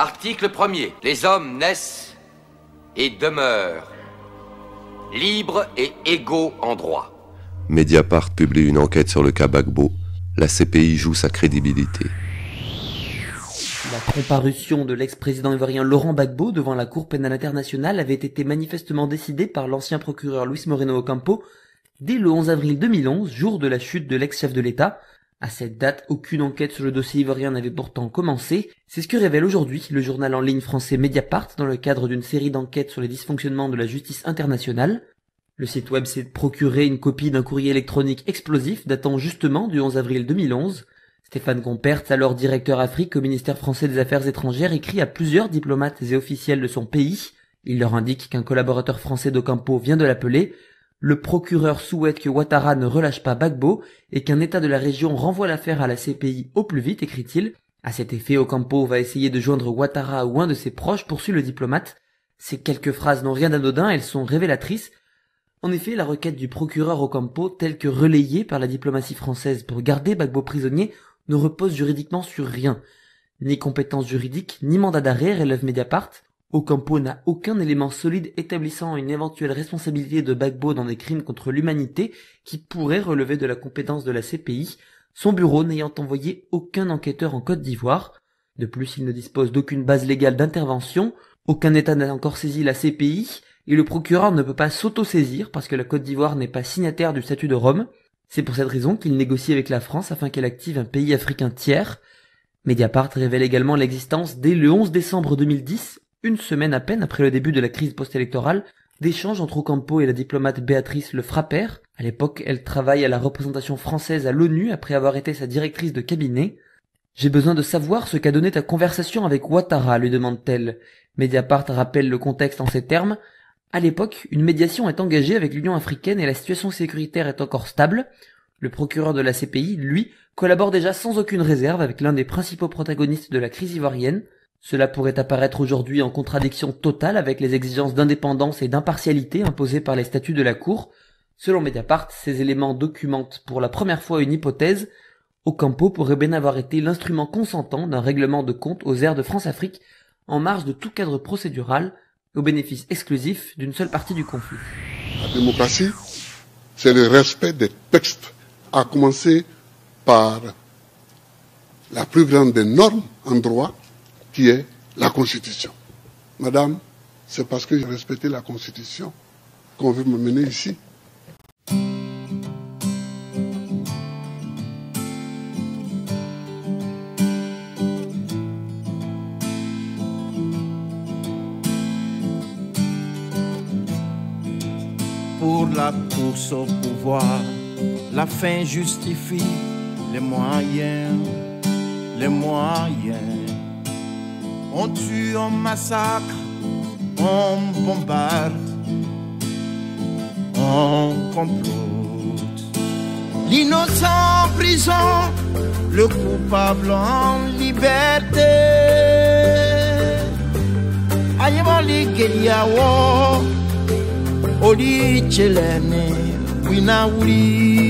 Article 1er. Les hommes naissent et demeurent libres et égaux en droit. Mediapart publie une enquête sur le cas Gbagbo. La CPI joue sa crédibilité. La comparution de l'ex-président ivoirien Laurent Gbagbo devant la Cour pénale internationale avait été manifestement décidée par l'ancien procureur Luis Moreno Ocampo dès le 11 avril 2011, jour de la chute de l'ex-chef de l'État. À cette date, aucune enquête sur le dossier ivoirien n'avait pourtant commencé. C'est ce que révèle aujourd'hui le journal en ligne français Mediapart dans le cadre d'une série d'enquêtes sur les dysfonctionnements de la justice internationale. Le site web s'est procuré une copie d'un courrier électronique explosif datant justement du 11 avril 2011. Stéphane Gompert, alors directeur Afrique au ministère français des Affaires étrangères, écrit à plusieurs diplomates et officiels de son pays. Il leur indique qu'un collaborateur français d'Ocampo vient de l'appeler. Le procureur souhaite que Ouattara ne relâche pas Gbagbo et qu'un État de la région renvoie l'affaire à la CPI au plus vite, écrit-il. À cet effet, Ocampo va essayer de joindre Ouattara ou un de ses proches, poursuit le diplomate. Ces quelques phrases n'ont rien d'anodin, elles sont révélatrices. En effet, la requête du procureur Ocampo, telle que relayée par la diplomatie française pour garder Gbagbo prisonnier, ne repose juridiquement sur rien. Ni compétence juridique, ni mandat d'arrêt, relève Mediapart. Ocampo n'a aucun élément solide établissant une éventuelle responsabilité de Gbagbo dans des crimes contre l'humanité qui pourraient relever de la compétence de la CPI, son bureau n'ayant envoyé aucun enquêteur en Côte d'Ivoire. De plus, il ne dispose d'aucune base légale d'intervention, aucun État n'a encore saisi la CPI, et le procureur ne peut pas s'auto-saisir parce que la Côte d'Ivoire n'est pas signataire du statut de Rome. C'est pour cette raison qu'il négocie avec la France afin qu'elle active un pays africain tiers. Mediapart révèle également l'existence dès le 11 décembre 2010, une semaine à peine après le début de la crise post-électorale, d'échanges entre Ocampo et la diplomate Béatrice Le Frapper. À l'époque, elle travaille à la représentation française à l'ONU après avoir été sa directrice de cabinet. « J'ai besoin de savoir ce qu'a donné ta conversation avec Ouattara », lui demande-t-elle. Mediapart rappelle le contexte en ces termes. À l'époque, une médiation est engagée avec l'Union africaine et la situation sécuritaire est encore stable. Le procureur de la CPI, lui, collabore déjà sans aucune réserve avec l'un des principaux protagonistes de la crise ivoirienne. Cela pourrait apparaître aujourd'hui en contradiction totale avec les exigences d'indépendance et d'impartialité imposées par les statuts de la Cour. Selon Mediapart, ces éléments documentent pour la première fois une hypothèse. Ocampo pourrait bien avoir été l'instrument consentant d'un règlement de compte aux aires de France-Afrique, en marge de tout cadre procédural, au bénéfice exclusif d'une seule partie du conflit. La démocratie, c'est le respect des textes, à commencer par la plus grande des normes en droit, qui est la Constitution. Madame, c'est parce que j'ai respecté la Constitution qu'on veut me mener ici. Pour la course au pouvoir, la fin justifie les moyens, les moyens. On tue, on massacre, on bombarde, on complote. L'innocent en prison, le coupable en liberté. Ayebali Geliawo, Oli Chelene, Winaouli.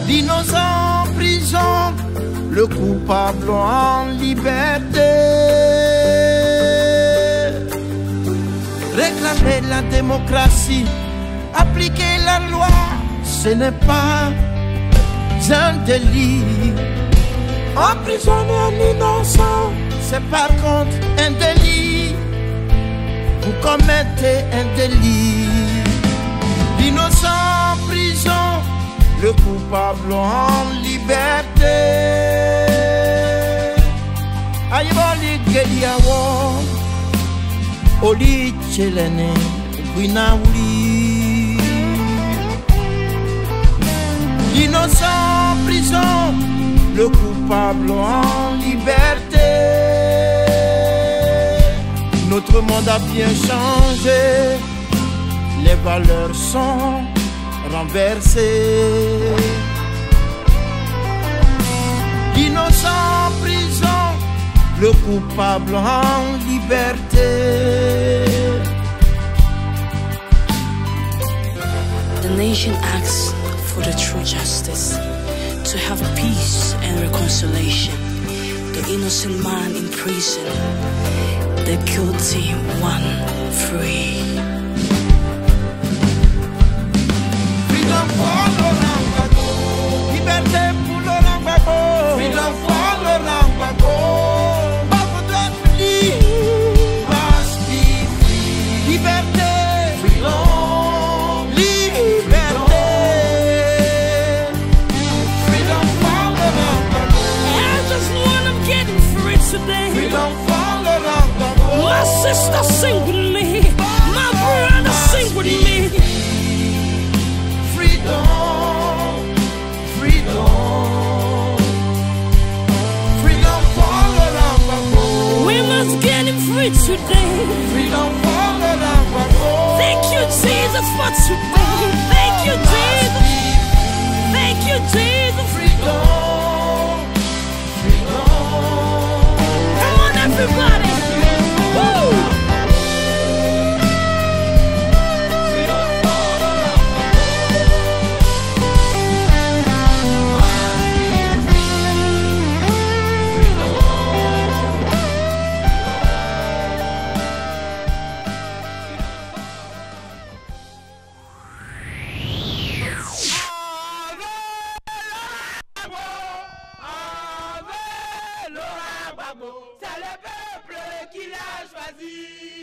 L'innocent en prison, le coupable en liberté. Réclamer la démocratie, appliquer la loi, ce n'est pas un délit. Emprisonner un innocent, c'est par contre un délit. Vous commettez un délit. L'innocent en prison, le coupable en liberté. Ayebali Geliawo, Oli Chelene, Winaouli. L'innocent en prison, le coupable en liberté. Notre monde a bien changé, les valeurs sont renversées. L'innocent en prison, le coupable en liberté. The nation asks for the true justice, to have peace and reconciliation. the innocent man in prison, the guilty one free. Freedom for Laurent Gbagbo, liberté pour Laurent Gbagbo. Freedom for Laurent Gbagbo, Gbagbo doit finir, must be free. Liberté, freedom, liberté. Freedom for Laurent Gbagbo. I just wanna get free today. Freedom for Laurent Gbagbo. My sister sing with me, my brother sing with me. Freedom, freedom, freedom for Laurent Gbagbo. We must get him free today. Freedom for Laurent Gbagbo. Thank you, Jesus, for today. Thank you, Jesus. Thank you, Jesus. Freedom, freedom. Come on, everybody. Woo! C'est le peuple qui l'a choisi.